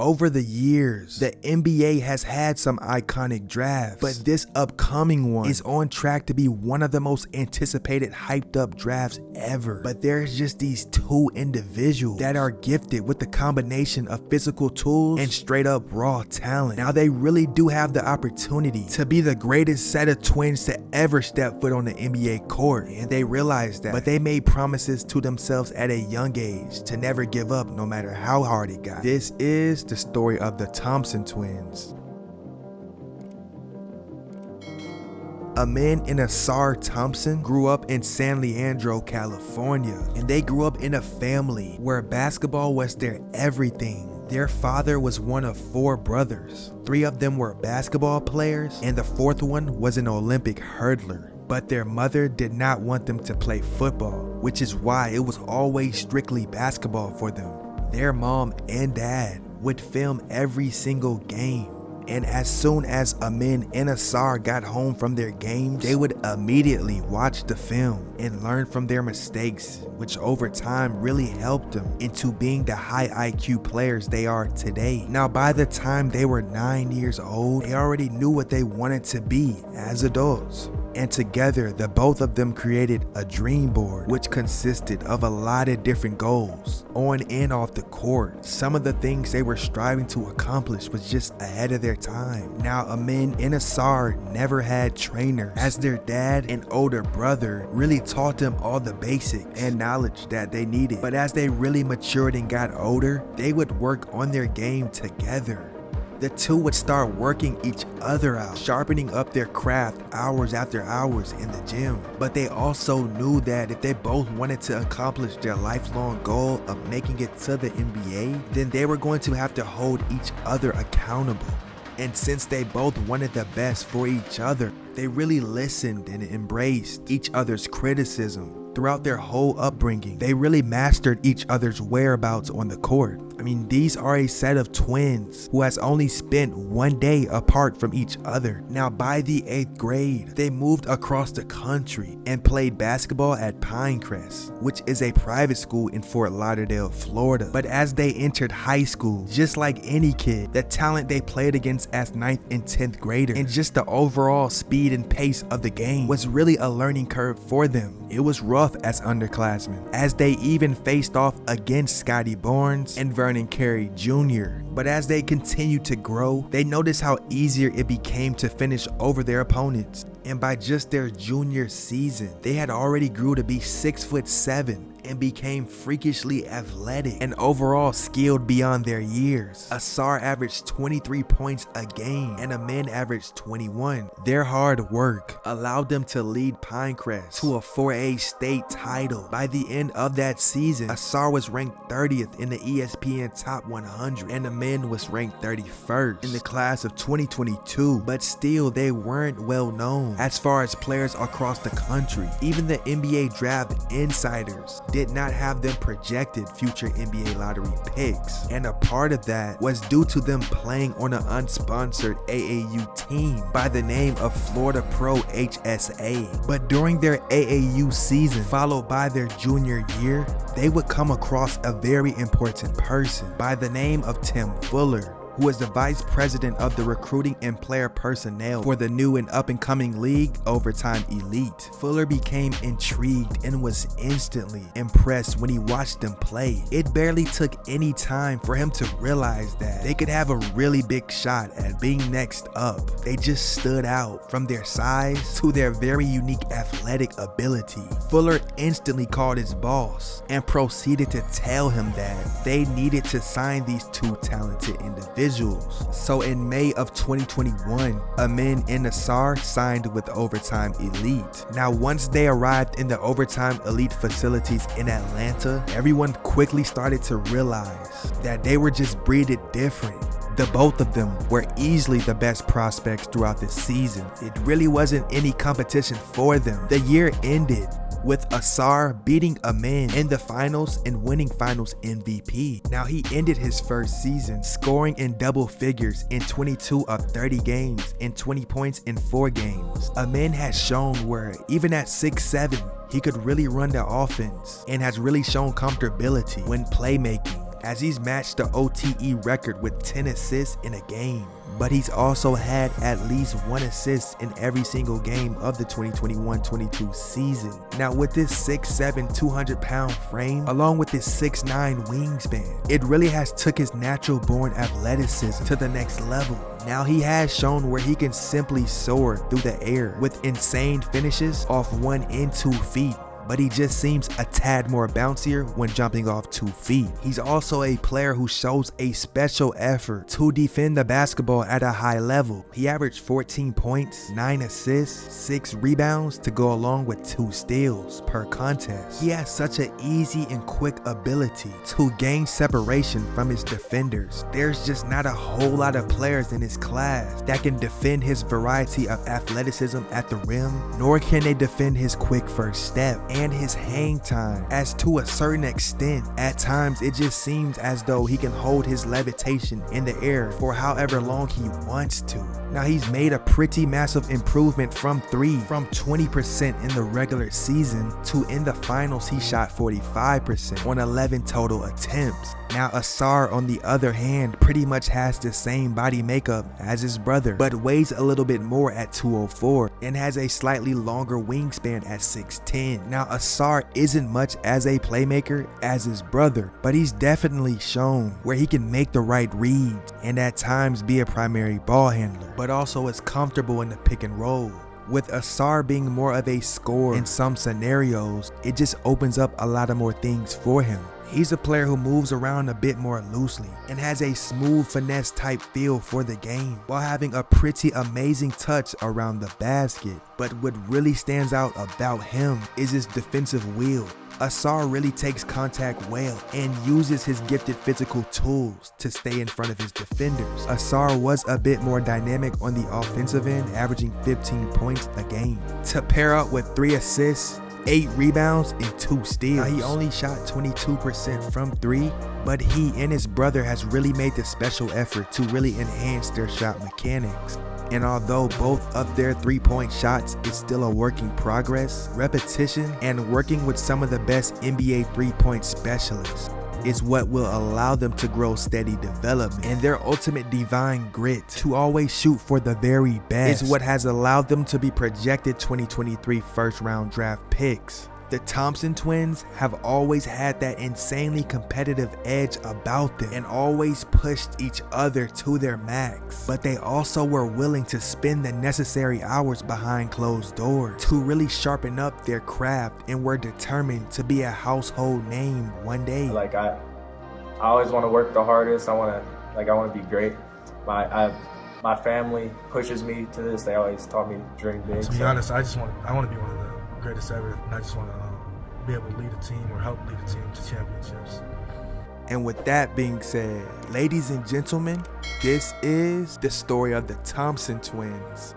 Over the years, the NBA has had some iconic drafts, but this upcoming one is on track to be one of the most anticipated, hyped up drafts ever. But there's just these two individuals that are gifted with the combination of physical tools and straight up raw talent. Now they really do have the opportunity to be the greatest set of twins to ever step foot on the NBA court, and they realized that. But they made promises to themselves at a young age to never give up no matter how hard it got. This is the story of the Thompson twins. Amin and Asar Thompson grew up in San Leandro, California, and they grew up in a family where basketball was their everything. Their father was one of 4 brothers. 3 of them were basketball players, and the 4th one was an Olympic hurdler. But their mother did not want them to play football, which is why it was always strictly basketball for them. Their mom and dad would film every single game, and as soon as Amin and Asar got home from their games, they would immediately watch the film and learn from their mistakes, which over time really helped them into being the high IQ players they are today. Now by the time they were 9 years old, they already knew what they wanted to be as adults. And together, the both of them created a dream board, which consisted of a lot of different goals on and off the court. Some of the things they were striving to accomplish was just ahead of their time. Now, Amin and Asar never had trainers, as their dad and older brother really taught them all the basics and knowledge that they needed. But as they really matured and got older, they would work on their game together. The two would start working each other out, sharpening up their craft hours after hours in the gym. But they also knew that if they both wanted to accomplish their lifelong goal of making it to the NBA, then they were going to have to hold each other accountable. And since they both wanted the best for each other, they really listened and embraced each other's criticism. Throughout their whole upbringing, they really mastered each other's whereabouts on the court. I mean, these are a set of twins who has only spent 1 day apart from each other. Now, by the 8th grade, they moved across the country and played basketball at Pinecrest, which is a private school in Fort Lauderdale, Florida. But as they entered high school, just like any kid, the talent they played against as 9th and 10th graders and just the overall speed and pace of the game was really a learning curve for them. It was rough as underclassmen, as they even faced off against Scotty Barnes and Vernon Carey Jr. But as they continued to grow, they noticed how easier it became to finish over their opponents. And by just their junior season, they had already grew to be 6'7" and became freakishly athletic and overall skilled beyond their years. Asar averaged 23 points a game and Amin averaged 21. Their hard work allowed them to lead Pinecrest to a 4A state title. By the end of that season, Asar was ranked 30th in the ESPN Top 100 and Amin was ranked 31st in the class of 2022, but still they weren't well known as far as players across the country. Even the NBA draft insiders did not have them projected future NBA lottery picks, and a part of that was due to them playing on an unsponsored AAU team by the name of Florida Pro HSA. But during their AAU season, followed by their junior year, they would come across a very important person by the name of Tim Fuller, who was the vice president of the recruiting and player personnel for the new and up-and-coming league, Overtime Elite. Fuller became intrigued and was instantly impressed when he watched them play. It barely took any time for him to realize that they could have a really big shot at being next up. They just stood out from their size to their very unique athletic ability. Fuller instantly called his boss and proceeded to tell him that they needed to sign these two talented individuals. So in May of 2021, Amin and Asar signed with Overtime Elite. Now once they arrived in the Overtime Elite facilities in Atlanta, everyone quickly started to realize that they were just breeded different. The both of them were easily the best prospects throughout the season. It really wasn't any competition for them. The year ended with Asar beating Amin in the finals and winning finals MVP. Now he ended his first season scoring in double figures in 22 of 30 games and 20 points in 4 games. Amin has shown where even at 6'7", he could really run the offense and has really shown comfortability when playmaking. as he's matched the OTE record with 10 assists in a game. But he's also had at least 1 assist in every single game of the 2021-22 season. Now with this 6'7", 200-pound frame, along with his 6'9" wingspan, it really has took his natural born athleticism to the next level. Now he has shown where he can simply soar through the air with insane finishes off 1 and 2 feet. But he just seems a tad more bouncier when jumping off 2 feet. He's also a player who shows a special effort to defend the basketball at a high level. He averaged 14 points, 9 assists, 6 rebounds to go along with 2 steals per contest. He has such an easy and quick ability to gain separation from his defenders. There's just not a whole lot of players in his class that can defend his variety of athleticism at the rim, nor can they defend his quick first step and his hang time, as to a certain extent, at times it just seems as though he can hold his levitation in the air for however long he wants to. Now he's made a pretty massive improvement from 3 from 20% in the regular season to in the finals he shot 45% on 11 total attempts. Now Ausar on the other hand pretty much has the same body makeup as his brother, but weighs a little bit more at 204 and has a slightly longer wingspan at 6'10". Now Ausar isn't much as a playmaker as his brother, but he's definitely shown where he can make the right reads and at times be a primary ball handler, but also is comfortable in the pick and roll. With Ausar being more of a scorer in some scenarios, it just opens up a lot of more things for him. He's a player who moves around a bit more loosely and has a smooth finesse type feel for the game while having a pretty amazing touch around the basket. But what really stands out about him is his defensive will. Ausar really takes contact well and uses his gifted physical tools to stay in front of his defenders. Ausar was a bit more dynamic on the offensive end, averaging 15 points a game, to pair up with 3 assists, 8 rebounds, and 2 steals. Now he only shot 22% from 3, but he and his brother has really made the special effort to really enhance their shot mechanics. And although both of their 3-point shots is still a work in progress, repetition and working with some of the best NBA 3-point specialists is what will allow them to grow steady development, and their ultimate divine grit to always shoot for the very best is what has allowed them to be projected 2023 first round draft picks. The Thompson twins have always had that insanely competitive edge about them and always pushed each other to their max, but they also were willing to spend the necessary hours behind closed doors to really sharpen up their craft and were determined to be a household name one day. Like I always want to work the hardest. I want to be great. My family pushes me to this. They always taught me to dream big. To be honest, I want to be one of the greatest ever, and I just want to be able to lead a team or help lead a team to championships. And with that being said, ladies and gentlemen, this is the story of the Thompson twins.